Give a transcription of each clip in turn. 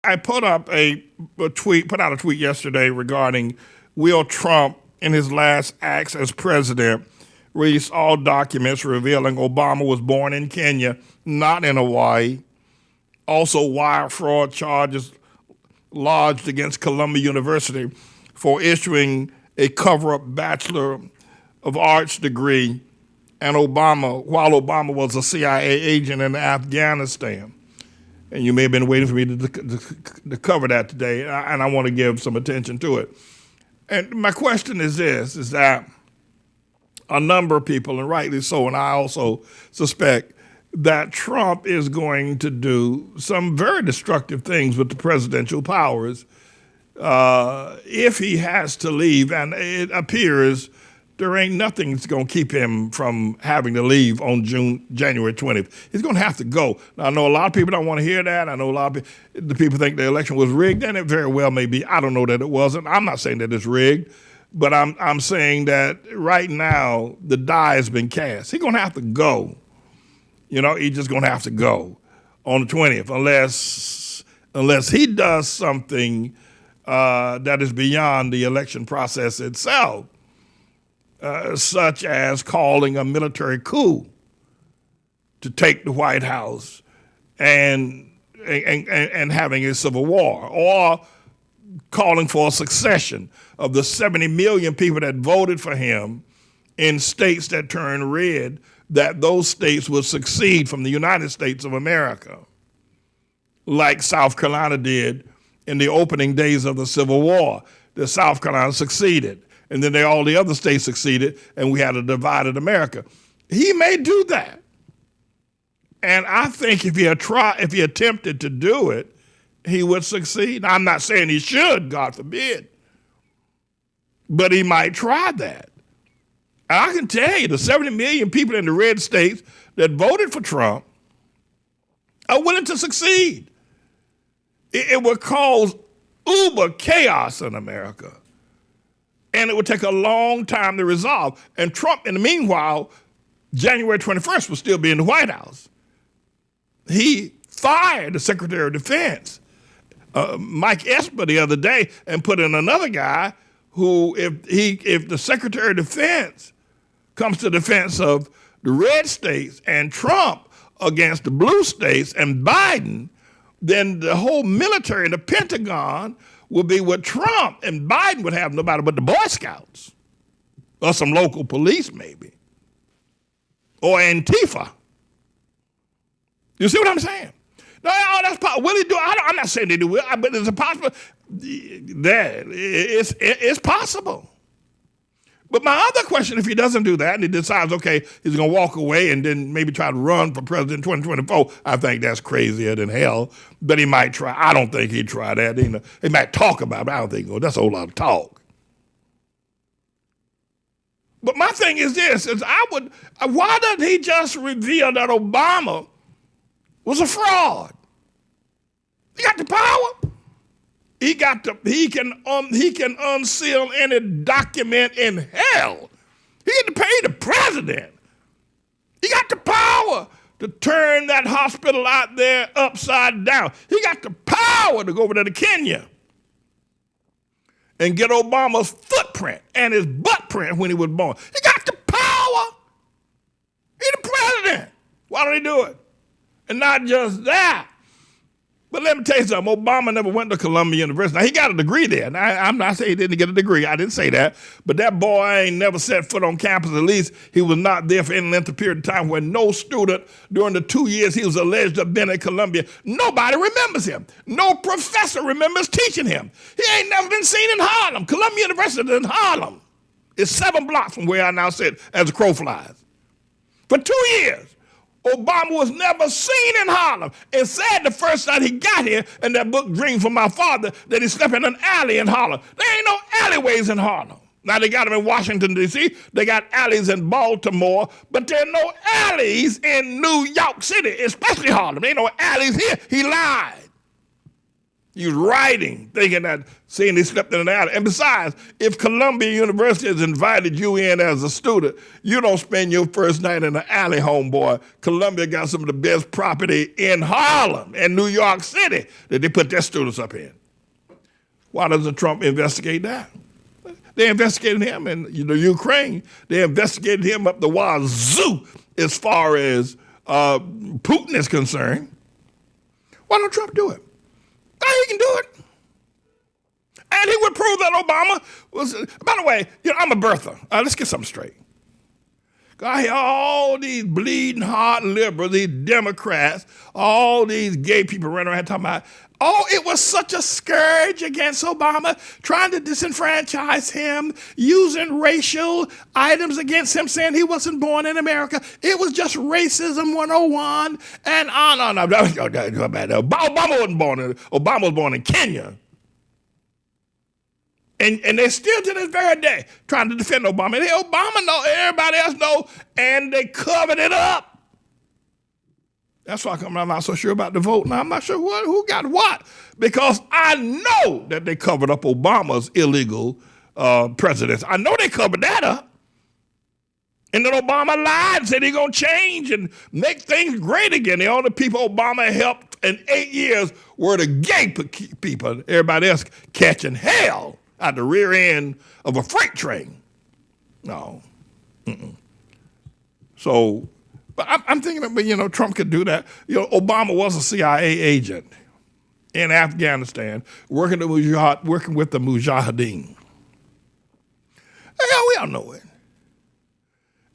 I put out a tweet yesterday regarding will Trump, in his last acts as president, release all documents revealing Obama was born in Kenya, not in Hawaii. Also, wire fraud charges lodged against Columbia University for issuing a cover-up Bachelor of Arts degree, and while Obama was a CIA agent in Afghanistan. And you may have been waiting for me to cover that today, and I want to give some attention to it. And my question is this, is that a number of people, and rightly so, and I also suspect that Trump is going to do some very destructive things with the presidential powers if he has to leave. And it appears there ain't nothing that's going to keep him from having to leave on January 20th. He's going to have to go. Now, I know a lot of people don't want to hear that. I know a lot of the people think the election was rigged, and it very well may be. I don't know that it wasn't. I'm not saying that it's rigged, but I'm saying that right now the die has been cast. He's going to have to go. He's just going to have to go on the 20th unless he does something that is beyond the election process itself. Such as calling a military coup to take the White House and having a civil war, or calling for a succession of the 70 million people that voted for him in states that turned red, that those states would secede from the United States of America, like South Carolina did in the opening days of the Civil War. The South Carolina succeeded. And then all the other states succeeded, and we had a divided America. He may do that. And I think if he attempted to do it, he would succeed. Now, I'm not saying he should, God forbid, but he might try that. And I can tell you, the 70 million people in the red states that voted for Trump are willing to succeed. It would cause uber chaos in America. And it would take a long time to resolve. And Trump, in the meanwhile, January 21st will still be in the White House. He fired the Secretary of Defense, Mike Esper, the other day, and put in another guy who, if the Secretary of Defense comes to the defense of the red states and Trump against the blue states and Biden, then the whole military and the Pentagon would be with Trump, and Biden would have nobody but the Boy Scouts or some local police maybe, or Antifa. You see what I'm saying? No, that's possible. Will he do it? I'm not saying they do it, but it's possible. It's possible. But my other question, if he doesn't do that and he decides, okay, he's going to walk away and then maybe try to run for president in 2024, I think that's crazier than hell. But he might try. I don't think he'd try that. He might talk about it, but I don't think that's a whole lot of talk. But my thing is this, why doesn't he just reveal that Obama was a fraud? He got the power. He can unseal any document in hell. He had to pay the president. He got the power to turn that hospital out there upside down. He got the power to go over there to Kenya and get Obama's footprint and his butt print when he was born. He got the power. He's the president. Why don't he do it? And not just that. But let me tell you something. Obama never went to Columbia University. Now, he got a degree there. Now, I'm not saying he didn't get a degree. I didn't say that. But that boy ain't never set foot on campus. At least he was not there for any length of period of time where no student during the 2 years he was alleged to have been at Columbia, nobody remembers him. No professor remembers teaching him. He ain't never been seen in Harlem. Columbia University is in Harlem. It's 7 blocks from where I now sit as a crow flies. For 2 years. Obama was never seen in Harlem, and said the first night he got here in that book, Dream from My Father, that he slept in an alley in Harlem. There ain't no alleyways in Harlem. Now, they got them in Washington, D.C. They got alleys in Baltimore, but there are no alleys in New York City, especially Harlem. There ain't no alleys here. He lied. He was writing, thinking that, seeing he slipped in and out. And besides, if Columbia University has invited you in as a student, you don't spend your first night in the alley, homeboy. Columbia got some of the best property in Harlem and New York City that they put their students up in. Why doesn't Trump investigate that? They investigated him in the Ukraine. They investigated him up the wazoo as far as Putin is concerned. Why don't Trump do it? He can do it. And he would prove that Obama was, by the way, I'm a birther. Let's get something straight. I hear all these bleeding heart liberals, these Democrats, all these gay people running around talking about, it was such a scourge against Obama, trying to disenfranchise him, using racial items against him, saying he wasn't born in America. It was just racism 101, and on. Obama wasn't born in, Obama was born in Kenya. And they're still to this very day trying to defend Obama. And Obama know, everybody else know, and they covered it up. That's why I'm not so sure about the vote. Now, I'm not sure who got what, because I know that they covered up Obama's illegal presidency. I know they covered that up. And then Obama lied and said he's going to change and make things great again. The only people Obama helped in 8 years were the gay people. Everybody else catching hell out the rear end of a freight train. No. So, but I'm thinking that, Trump could do that. Obama was a CIA agent in Afghanistan, working with the Mujahideen. We all know it.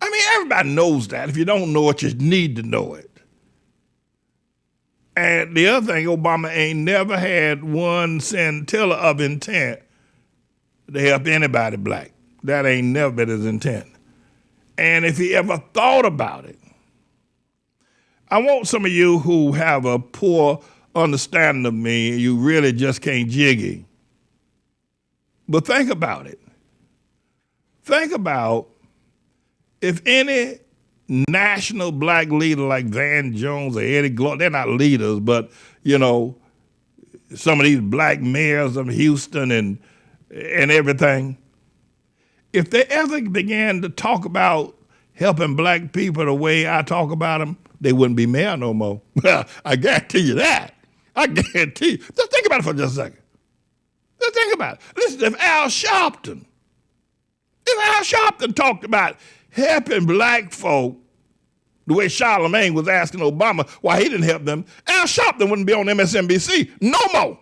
I mean, everybody knows that. If you don't know it, you need to know it. And the other thing, Obama ain't never had one scintilla of intent to help anybody black. That ain't never been his intent. And if he ever thought about it, I want some of you who have a poor understanding of me, you really just can't jiggy. But think about it. Think about if any national black leader like Van Jones or Eddie Glover, they're not leaders, but, some of these black mayors of Houston and everything, if they ever began to talk about helping black people the way I talk about them, they wouldn't be mayor no more. I guarantee you that. I guarantee you. Just think about it for just a second. Just think about it. Listen, if Al Sharpton talked about helping black folk the way Charlemagne was asking Obama why he didn't help them, Al Sharpton wouldn't be on MSNBC no more.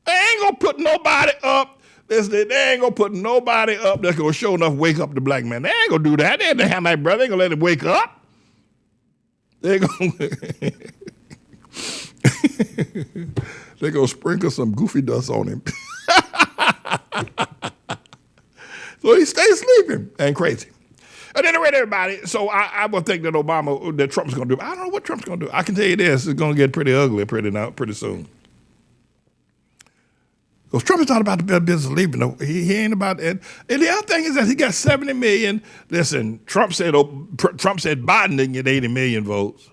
They ain't gonna put nobody up. They ain't gonna put nobody up that's gonna show enough wake up the black man. They ain't gonna do that. They ain't have my brother. They ain't gonna let him wake up. They're gonna sprinkle some goofy dust on him. So he stays sleeping and crazy. At any rate, everybody, so I would think that Trump's gonna do. I don't know what Trump's gonna do. I can tell you this, it's gonna get pretty ugly pretty soon. Because Trump is not about the business of leaving. He ain't about it. And the other thing is that he got 70 million. Listen, Trump said Biden didn't get 80 million votes.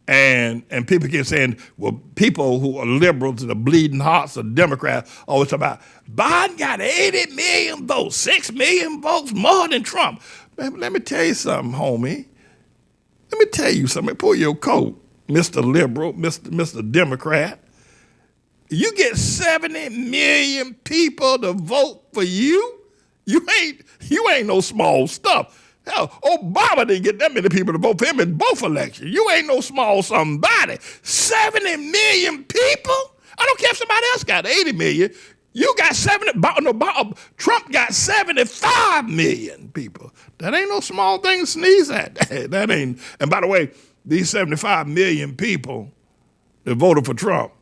And people keep saying, well, people who are liberals and the bleeding hearts of Democrats always talk about, Biden got 80 million votes, 6 million votes more than Trump. Man, let me tell you something, homie. Let me tell you something. Pull your coat, Mr. Liberal, Mr. Democrat. You get 70 million people to vote for you? You ain't no small stuff. Hell, Obama didn't get that many people to vote for him in both elections. You ain't no small somebody. 70 million people? I don't care if somebody else got 80 million. You got Trump got 75 million people. That ain't no small thing to sneeze at. That ain't. And by the way, these 75 million people that voted for Trump,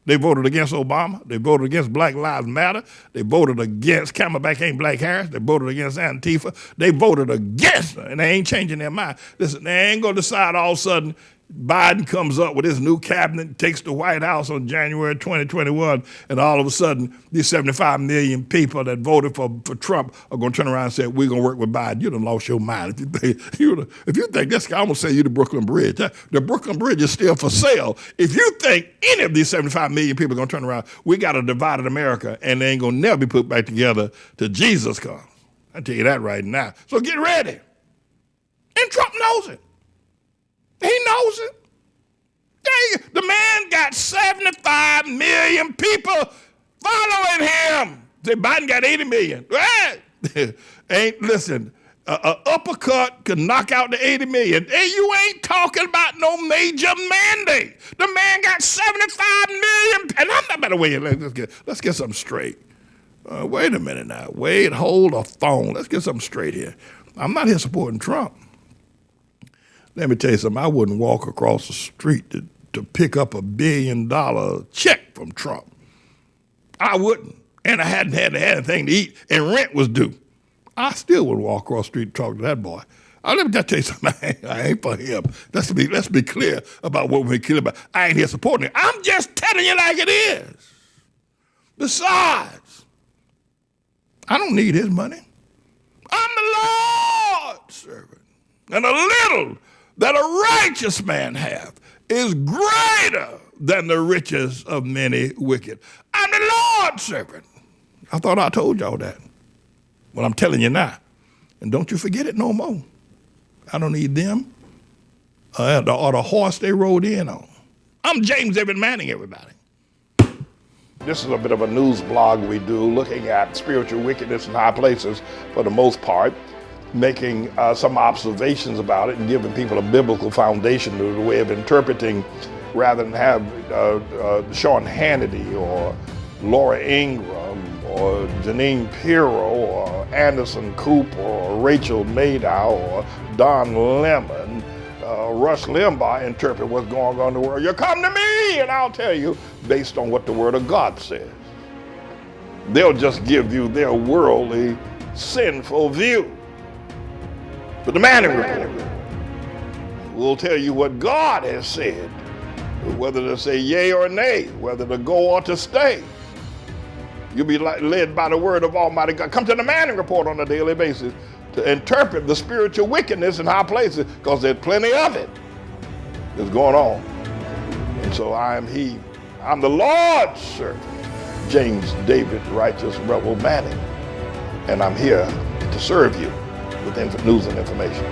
they voted against Obama. They voted against Black Lives Matter. They voted against Camelback Ain't Black Harris. They voted against Antifa. They voted against her, and they ain't changing their mind. Listen, they ain't going to decide all of a sudden, Biden comes up with his new cabinet, takes the White House on January 2021, and all of a sudden, these 75 million people that voted for Trump are going to turn around and say, we're going to work with Biden. You done lost your mind. If you think this guy, I'm going to say you the Brooklyn Bridge. The Brooklyn Bridge is still for sale. If you think any of these 75 million people are going to turn around, we got a divided America, and they ain't going to never be put back together till Jesus comes. I tell you that right now. So get ready. And Trump knows it. He knows it. The man got 75 million people following him. Say Biden got 80 million. Listen, an uppercut could knock out the 80 million. Hey, you ain't talking about no major mandate. The man got 75 million. And I'm not, by the way, let's get something straight. Wait a minute now. Wait, hold a phone. Let's get something straight here. I'm not here supporting Trump. Let me tell you something. I wouldn't walk across the street to pick up $1 billion check from Trump. I wouldn't. And I hadn't had anything to eat, and rent was due. I still would walk across the street and talk to that boy. Let me just tell you something. I ain't for him. Let's be clear about what we're clear about. I ain't here supporting him. I'm just telling you like it is. Besides, I don't need his money. I'm the Lord's servant. And a little that a righteous man hath is greater than the riches of many wicked. I'm the Lord's servant. I thought I told y'all that. Well, I'm telling you now. And don't you forget it no more. I don't need them or the horse they rode in on. I'm James David Manning, everybody. This is a bit of a news blog we do looking at spiritual wickedness in high places for the most part, making some observations about it and giving people a biblical foundation to the way of interpreting rather than have Sean Hannity or Laura Ingraham or Janine Pirro or Anderson Cooper or Rachel Maddow or Don Lemon, Rush Limbaugh interpret what's going on in the world. You come to me and I'll tell you based on what the Word of God says. They'll just give you their worldly, sinful view. But the Manning Report will tell you what God has said, whether to say yea or nay, whether to go or to stay. You'll be led by the word of Almighty God. Come to the Manning Report on a daily basis to interpret the spiritual wickedness in high places, because there's plenty of it that's going on. And so I'm the Lord's servant, James David Righteous Rebel Manning, and I'm here to serve you with news and information.